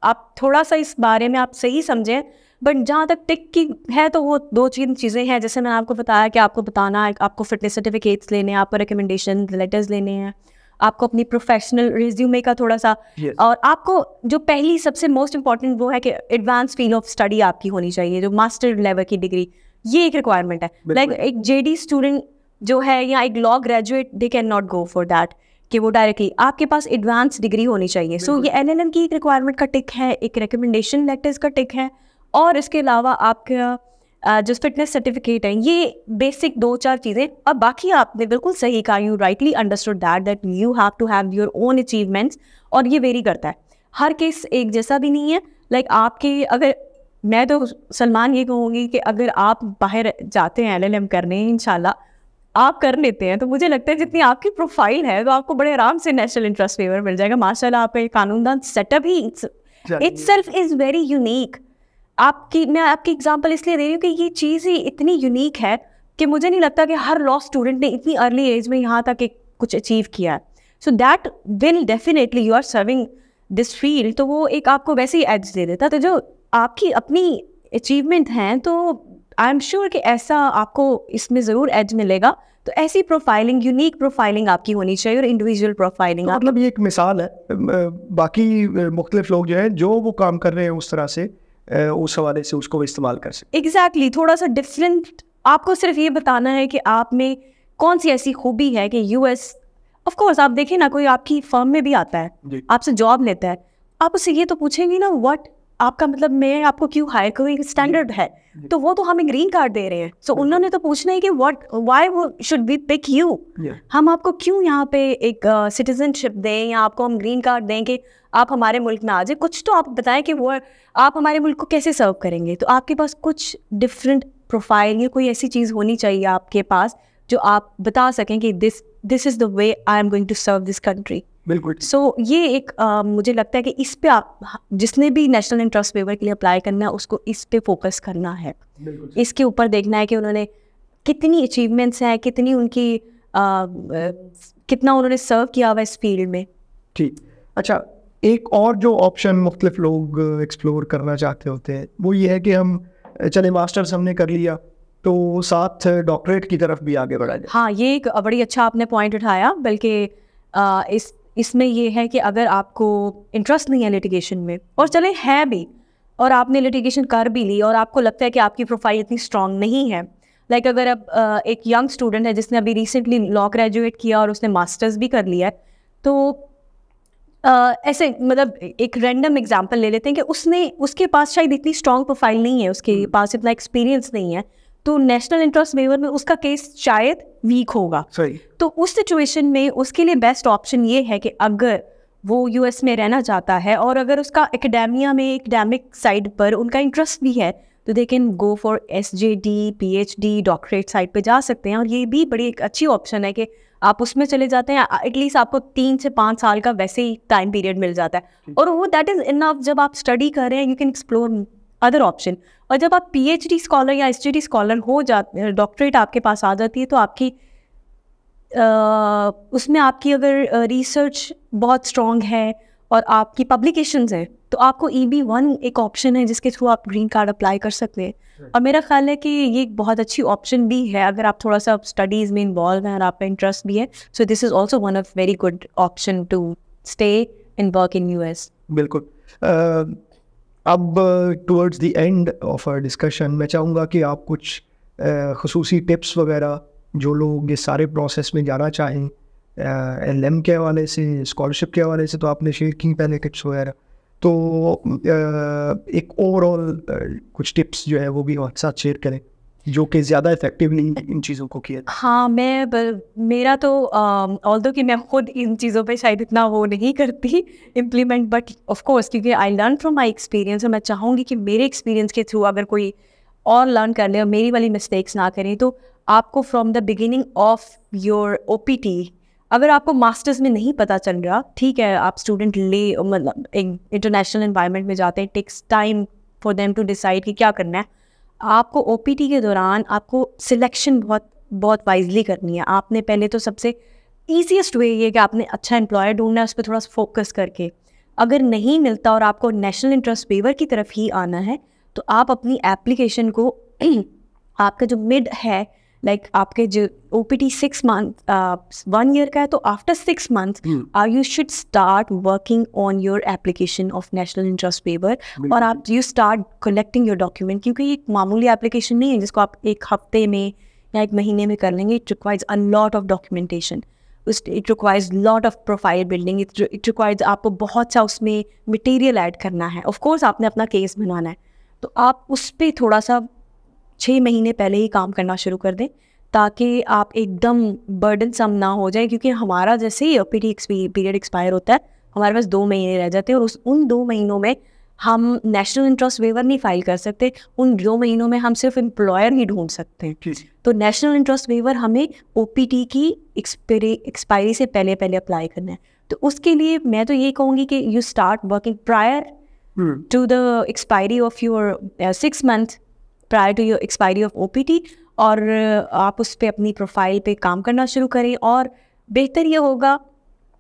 [SPEAKER 2] आप थोड़ा सा इस बारे में आप सही समझें, बट जहाँ तक टिक की है तो वो 2-3 चीज़ें हैं. जैसे मैंने आपको बताया कि आपको बताना है, आपको फिटनेस सर्टिफिकेट्स लेने हैं, आपको रिकमेंडेशन लेटर्स लेने हैं, आपको अपनी प्रोफेशनल रिज्यूमे का थोड़ा सा और आपको जो पहली सबसे मोस्ट इंपॉर्टेंट वो है कि एडवांस फील्ड ऑफ स्टडी आपकी होनी चाहिए, जो मास्टर लेवल की डिग्री, ये एक रिक्वायरमेंट है. लाइक एक जेडी स्टूडेंट जो है या एक law graduate, they can not go for that कि वो डायरेक्टली, आपके पास एडवांस डिग्री होनी चाहिए. सो ये एलएलएम की एक रिक्वायरमेंट का टिक है, एक रिकमेंडेशन लेटर्स का टिक है, और इसके अलावा आपका जो फिटनेस सर्टिफिकेट है, ये बेसिक 2-4 चीज़ें. अब बाकी आपने बिल्कुल सही कहा, you rightly understood that you have to have your own achievements, और ये वेरी करता है. हर केस एक जैसा भी नहीं है. लाइक आपके, अगर मैं तो सलमान ये कहूँगी कि अगर आप बाहर जाते हैं एलएलएम करने, इंशाल्लाह आप कर लेते हैं, तो मुझे लगता है जितनी आपकी प्रोफाइल है तो आपको बड़े आराम से नेशनल इंटरेस्ट वेवर मिल जाएगा. माशाल्लाह आपका कानूनदान सेटअप ही इटसेल्फ इज़ वेरी यूनिक. मैं आपकी एग्जांपल इसलिए दे रही हूँ कि ये चीज़ ही इतनी यूनिक है कि मुझे नहीं लगता कि हर लॉ स्टूडेंट ने इतनी अर्ली एज में यहाँ तक कुछ अचीव किया है. So that will definitely, you are serving this field, तो वो एक आपको वैसे ही एज दे देता. तो जो आपकी अपनी अचीवमेंट हैं, तो आई एम श्योर कि ऐसा आपको इसमें ज़रूर एज मिलेगा. तो ऐसी प्रोफाइलिंग, यूनिक प्रोफाइलिंग आपकी होनी चाहिए और इंडिविजुअल प्रोफाइलिंग.
[SPEAKER 1] तो मतलब ये एक मिसाल है. बाकी मुख्तलिफ लोग जो हैं जो वो काम कर रहे हैं उस तरह से, उस हवाले से उसको इस्तेमाल कर सकते.
[SPEAKER 2] एग्जैक्टली. थोड़ा सा डिफरेंट. आपको सिर्फ ये बताना है कि आप में कौन सी ऐसी खूबी है कि यूएस, ऑफ कोर्स आप देखें ना, कोई आपकी फर्म में भी आता है, आपसे जॉब लेता है, आप उससे ये तो पूछेंगे ना, व्हाट आपका मतलब मैं आपको क्यों हायर करूँ, एक स्टैंडर्ड है. तो वो तो हमें ग्रीन कार्ड दे रहे हैं, सो उन्होंने तो पूछना है कि व्हाई वो शुड बी पिक यू. हम आपको क्यों यहाँ पे एक सिटीजनशिप दें या आपको हम ग्रीन कार्ड दें कि आप हमारे मुल्क में आ जाए. कुछ तो आप बताएं कि वो आप हमारे मुल्क को कैसे सर्व करेंगे. तो आपके पास कुछ डिफरेंट प्रोफाइल या कोई ऐसी चीज़ होनी चाहिए आपके पास जो आप बता सकें कि this is the way I am going to serve this country.
[SPEAKER 1] बिल्कुल.
[SPEAKER 2] सो ये एक मुझे लगता है कि इस पे आप, जिसने भी नेशनल इंटरेस्ट वेवर के लिए अप्लाई करना है, उसको इस पे फोकस करना है. इसके ऊपर देखना है कि उन्होंने कितनी अचीवमेंट्स हैं, कितनी उनकी कितना उन्होंने सर्व किया हुआ इस फील्ड में.
[SPEAKER 1] ठीक. अच्छा, एक और जो ऑप्शन मुख्तलिफ लोग एक्सप्लोर करना चाहते होते हैं वो ये है कि हम चले मास्टर्स हमने कर लिया तो साथ डॉक्टरेट की तरफ भी आगे बढ़ा जाए.
[SPEAKER 2] हाँ, ये एक बड़ी अच्छा आपने पॉइंट उठाया. बल्कि इसमें ये है कि अगर आपको इंटरेस्ट नहीं है लिटिगेशन में, और चले है भी, और आपने लिटिगेशन कर भी ली और आपको लगता है कि आपकी प्रोफाइल इतनी स्ट्रांग नहीं है, लाइक अगर अब एक यंग स्टूडेंट है जिसने अभी रिसेंटली लॉ ग्रेजुएट किया और उसने मास्टर्स भी कर लिया है, तो ऐसे मतलब एक रैंडम एग्जांपल ले लेते हैं कि उसके पास शायद इतनी स्ट्रांग प्रोफाइल नहीं है, उसके पास इतना एक्सपीरियंस नहीं है, तो नेशनल इंटरेस्ट वेवर में उसका केस शायद वीक होगा. तो उस सिचुएशन में उसके लिए बेस्ट ऑप्शन ये है कि अगर वो यूएस में रहना चाहता है और अगर उसका एकेडेमिया में, एकेडमिक साइड पर उनका इंटरेस्ट भी है, तो they can go for SJD, PhD, doctorate side पे जा सकते हैं. और ये भी बड़ी एक अच्छी ऑप्शन है कि आप उसमें चले जाते हैं. एटलीस्ट आपको 3 से 5 साल का वैसे ही टाइम पीरियड मिल जाता है, और वो दैट इज़ इनफ. जब आप स्टडी कर रहे हैं, you can explore other option. और जब आप PhD स्कॉलर या STD स्कॉलर हो जाते, डॉक्टरेट आपके पास आ जाती है, तो आपकी उसमें आपकी अगर रिसर्च बहुत स्ट्रॉन्ग है और आपकी पब्लिकेशंस हैं, तो आपको EB1 एक ऑप्शन है जिसके थ्रू आप ग्रीन कार्ड अप्लाई कर सकते हैं। और मेरा ख्याल है कि ये एक बहुत अच्छी ऑप्शन भी है अगर आप थोड़ा सा स्टडीज़ में इन्वॉल्व हैं और आप पे इंटरेस्ट भी है। So this is also one of very good option to stay in work in US।
[SPEAKER 1] बिल्कुल। अब towards the end of our discussion मैं चाहूँगा कि आप कुछ खुसूसी टिप्स वगैरह जो लोग इस सारे प्रोसेस में जाना चाहें, LM के हवाले से, स्कॉलरशिप के हवाले से तो आपने शेयर की पहले टिप्स वगैरह, तो एक ओवरऑल कुछ टिप्स जो है वो भी हमारे साथ शेयर करें जो कि ज़्यादा इफेक्टिवली इन चीज़ों को किया।
[SPEAKER 2] हाँ, मेरा तो ऑल्दो कि मैं खुद इन चीज़ों पे शायद इतना वो नहीं करती इम्प्लीमेंट, बट ऑफ कोर्स क्योंकि I learn from my experience, और मैं चाहूँगी कि मेरे एक्सपीरियंस के थ्रू अगर कोई और लर्न कर ले और मेरी वाली मिस्टेक्स ना करें, तो आपको from the beginning of your OPT, अगर आपको मास्टर्स में नहीं पता चल रहा, ठीक है, आप स्टूडेंट मतलब एक इंटरनेशनल एनवायरनमेंट में जाते हैं, takes time for them to decide कि क्या करना है। आपको OPT के दौरान आपको सिलेक्शन बहुत वाइजली करनी है। आपने पहले तो सबसे ईजीएस्ट वे ये कि आपने अच्छा एम्प्लॉयर ढूंढना है, उस पर थोड़ा सा फोकस करके। अगर नहीं मिलता और आपको नेशनल इंटरेस्ट वेवर की तरफ ही आना है, तो आप अपनी एप्लीकेशन को आपका जो मिड है, लाइक आपके जो OPT 6 मंथ 1 ईयर का है, तो after 6 month you should start working on your application of national interest waiver, और आप you start collecting your document, क्योंकि ये एक मामूली एप्लीकेशन नहीं है जिसको आप एक हफ्ते में या एक महीने में कर लेंगे। It requires a lot of documentation, it requires lot of profile building, it requires आपको बहुत सा उसमें मटेरियल ऐड करना है। ऑफ कोर्स आपने अपना केस बनाना है, तो आप उस पर थोड़ा सा 6 महीने पहले ही काम करना शुरू कर दें, ताकि आप एकदम बर्डन सम ना हो जाए। क्योंकि हमारा जैसे ही OPT पीरियड एक्सपायर होता है, हमारे पास 2 महीने रह जाते हैं, और उन 2 महीनों में हम नेशनल इंटरेस्ट वेवर नहीं फाइल कर सकते। उन 2 महीनों में हम सिर्फ एम्प्लॉयर ही ढूंढ सकते हैं। तो नेशनल इंटरेस्ट वेवर हमें OPT की एक्सपायरी से पहले अप्लाई करना है। तो उसके लिए मैं तो ये कहूँगी कि you start working prior to the expiry of your 6 month, prior to your expiry of OPT, और आप उस पर अपनी प्रोफाइल पे काम करना शुरू करें। और बेहतर ये होगा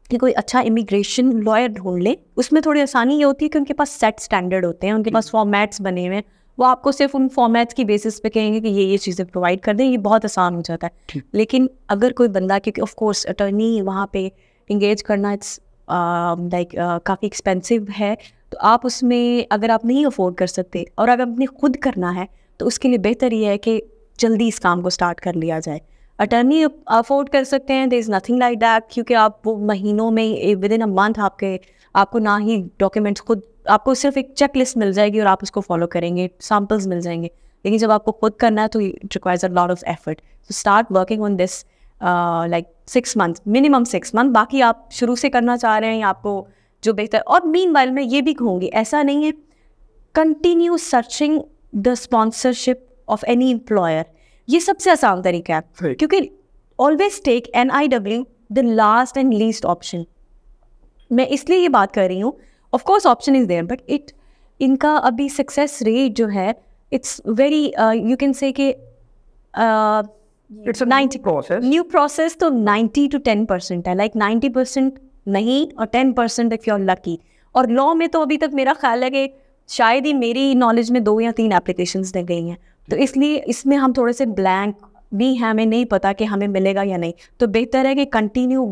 [SPEAKER 2] कि कोई अच्छा इमिग्रेशन लॉयर ढूंढ लें। उसमें थोड़ी आसानी ये होती है कि उनके पास सेट स्टैंडर्ड होते हैं, उनके पास फॉर्मेट्स बने हुए हैं, वो आपको सिर्फ उन फॉर्मेट्स की बेसिस पे कहेंगे कि ये चीज़ें प्रोवाइड कर दें, ये बहुत आसान हो जाता है। लेकिन अगर कोई बंदा, क्योंकि ऑफ कोर्स अटर्नी वहाँ पे इंगेज करना इट्स लाइक काफ़ी एक्सपेंसिव है, तो आप उसमें अगर आप नहीं अफोर्ड कर सकते और अगर आपने खुद करना है, तो उसके लिए बेहतर ये है कि जल्दी इस काम को स्टार्ट कर लिया जाए। अटर्नी अफोर्ड कर सकते हैं, there is nothing like that, क्योंकि आप वो महीनों में विद इन अ मंथ आपको ना ही डॉक्यूमेंट्स खुद, आपको सिर्फ एक चेक लिस्ट मिल जाएगी और आप उसको फॉलो करेंगे, सैम्पल्स मिल जाएंगे। लेकिन जब आपको खुद करना है तो it requires a lot of effort. So start working on this like 6 month, minimum 6 month. बाकी आप शुरू से करना चाह रहे हैं आपको जो बेहतर। और मीनवाइल मैं ये भी कहूँगी, ऐसा नहीं है, continue searching the sponsorship of any employer, ये सबसे आसान तरीका है। क्योंकि always take NIW the last and least option. मैं इसलिए ये बात कर रही हूँ, of course option is there, but इनका अभी सक्सेस रेट जो है it's very, you can say कि
[SPEAKER 1] it's a 90 process,
[SPEAKER 2] new process, तो 90 to 10% है, लाइक 90% नहीं और 10% इफ यू आर लकी। और लॉ में तो अभी तक मेरा ख्याल है कि शायद ही मेरी नॉलेज में 2 या 3 एप्लीकेशंस दे गई हैं, तो इसलिए इसमें हम थोड़े से ब्लैंक भी हैं, हमें नहीं पता कि हमें मिलेगा या नहीं। तो बेहतर है कि continue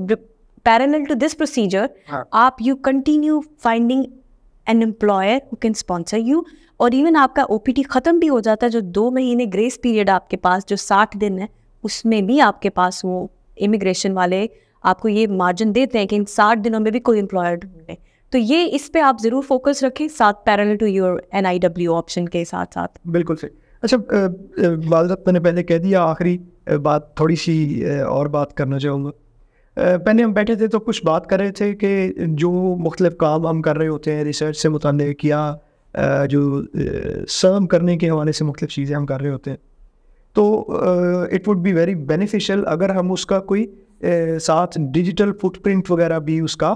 [SPEAKER 2] parallel to this procedure आप you continue finding an employer who can sponsor you. और इवन आपका OPT ख़त्म भी हो जाता है, जो 2 महीने ग्रेस पीरियड आपके पास जो 60 दिन है, उसमें भी आपके पास वो इमिग्रेशन वाले आपको ये मार्जिन देते हैं कि इन 60 दिनों में भी कोई एम्प्लॉयर ढूंढे। तो ये इस पे आप ज़रूर फोकस रखें, साथ parallel to your NIW option के साथ साथ।
[SPEAKER 1] बिल्कुल सही। अच्छा, वालदा मैंने पहले कह दिया, आखिरी बात थोड़ी सी और बात करना चाहूँगा। पहले हम बैठे थे तो कुछ बात कर रहे थे कि जो मुख्तलिफ काम हम कर रहे होते हैं रिसर्च से मुताल्लिक़ या जो सर्व करने के हवाले से मुख्तलिफ चीज़ें हम कर रहे होते हैं, तो it would be very beneficial अगर हम उसका कोई साथ डिजिटल फुटप्रिंट वगैरह भी उसका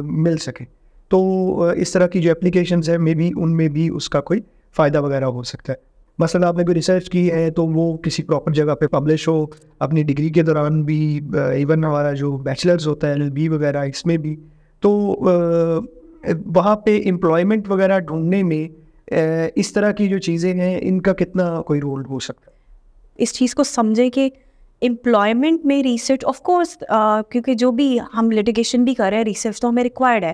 [SPEAKER 1] मिल सके। तो इस तरह की जो एप्लीकेशंस है मे बी उनमें भी उसका कोई फ़ायदा वगैरह हो सकता है। मसलन आपने कोई रिसर्च की है तो वो किसी प्रॉपर जगह पे पब्लिश हो, अपनी डिग्री के दौरान भी, इवन हमारा जो बैचलर्स होता है LLB वगैरह इसमें भी, तो वहाँ पे एम्प्लॉयमेंट वगैरह ढूंढने में इस तरह की जो चीज़ें हैं इनका कितना कोई रोल हो सकता है?
[SPEAKER 2] इस चीज़ को समझे कि एम्प्लॉयमेंट में रिसर्च ऑफ कोर्स, क्योंकि जो भी हम लिटिगेशन भी कर रहे हैं, रिसर्च तो हमें रिक्वायर्ड है,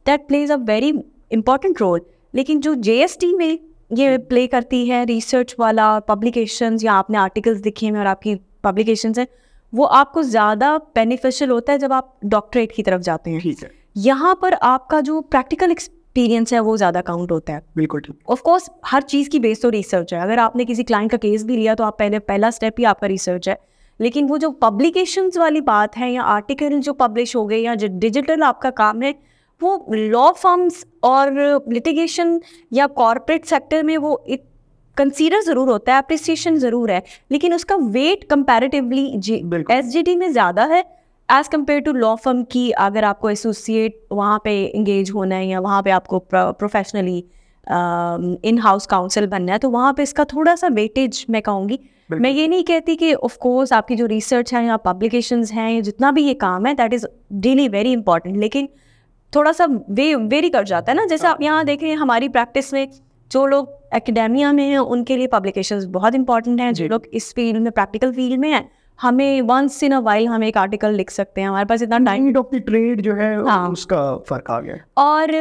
[SPEAKER 2] that plays a very important role. लेकिन जो JST में ये प्ले करती है रिसर्च वाला, पब्लिकेशंस या आपने आर्टिकल्स दिखे हैं और आपकी पब्लिकेशंस हैं, वो आपको ज़्यादा बेनिफिशियल होता है जब आप डॉक्टरेट की तरफ जाते हैं।
[SPEAKER 1] ठीक है,
[SPEAKER 2] यहाँ पर आपका जो प्रैक्टिकल एक्सपीरियंस है वो ज़्यादा काउंट होता है।
[SPEAKER 1] बिल्कुल ठीक।
[SPEAKER 2] ऑफ कोर्स हर चीज़ की बेस तो रिसर्च है। अगर आपने किसी क्लाइंट का केस भी लिया तो आप पहला स्टेप ही आपका रिसर्च है। लेकिन वो जो पब्लिकेशंस वाली बात है या आर्टिकल जो पब्लिश हो गए या जो डिजिटल आपका काम है, वो लॉ फर्म्स और लिटिगेशन या कॉर्पोरेट सेक्टर में वो एक कंसीडर ज़रूर होता है, अप्रिसिएशन ज़रूर है, लेकिन उसका वेट कंपैरेटिवली SGT में ज़्यादा है as compare to law firm की। अगर आपको एसोसिएट वहाँ पे इंगेज होना है या वहाँ पे आपको प्रोफेशनली इन हाउस काउंसिल बनना है, तो वहाँ पे इसका थोड़ा सा वेटेज मैं कहूँगी। मैं ये नहीं कहती कि ऑफ कोर्स आपकी जो रिसर्च है या पब्लिकेशंस हैं या जितना भी ये काम है that is really very important, लेकिन थोड़ा सा वेरी कर जाता है ना। जैसे आप यहाँ देख रहे हैं हमारी प्रैक्टिस में जो लोग एकेडेमिया में हैं उनके लिए पब्लिकेशंस बहुत इंपॉर्टेंट हैं। जो लोग इस फील्ड में, प्रैक्टिकल फील्ड में हैं, हमें वंस इन अ वाइल हम एक आर्टिकल लिख सकते हैं, हमारे पास इतना टाइम
[SPEAKER 1] ऑफ द ट्रेड जो है उसका फ़र्क आ गया।
[SPEAKER 2] और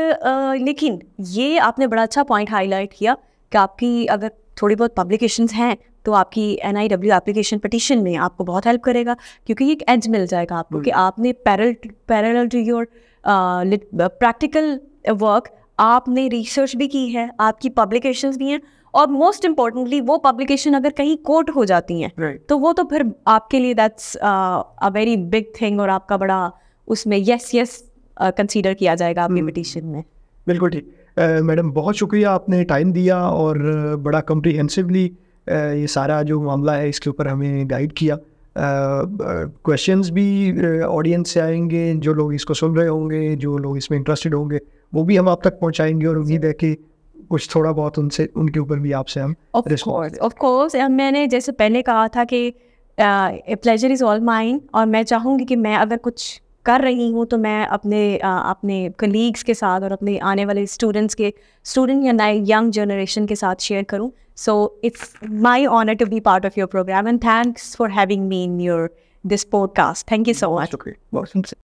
[SPEAKER 2] लेकिन ये आपने बड़ा अच्छा पॉइंट हाईलाइट किया कि आपकी अगर थोड़ी बहुत पब्लिकेशंस हैं तो आपकी NIW एप्लीकेशन पिटीशन में आपको बहुत हेल्प करेगा, क्योंकि एक एज मिल जाएगा आपको कि आपने parallel to your practical work आपने रिसर्च भी की है, आपकी पब्लिकेशंस भी हैं, और मोस्ट इम्पॉर्टेंटली वो पब्लिकेशन अगर कहीं कोट हो जाती हैं तो वो तो फिर आपके लिए that's a very big thing, और आपका बड़ा उसमें यस कंसीडर किया जाएगा आपकी पिटीशन में।
[SPEAKER 1] बिल्कुल ठीक। मैडम बहुत शुक्रिया, आपने टाइम दिया और बड़ा कम्प्रीहेंसिवली ये सारा जो मामला है इसके ऊपर हमें गाइड किया। क्वेश्चंस भी ऑडियंस से आएंगे, जो लोग इसको सुन रहे होंगे, जो लोग इसमें इंटरेस्टेड होंगे, वो भी हम आप तक पहुंचाएंगे, और उम्मीद है कि कुछ थोड़ा बहुत उनके ऊपर भी आपसे हम
[SPEAKER 2] ऑफ कोर्स मैंने जैसे पहले कहा था कि प्लेजर इज़ ऑल माइन, और मैं चाहूँगी कि मैं अगर कुछ कर रही हूँ तो मैं अपने कलीग्स के साथ और अपने आने वाले स्टूडेंट या नए यंग जनरेशन के साथ शेयर करूँ। So it's my honour to be part of your program, and thanks for having me in your this podcast. Thank you so much.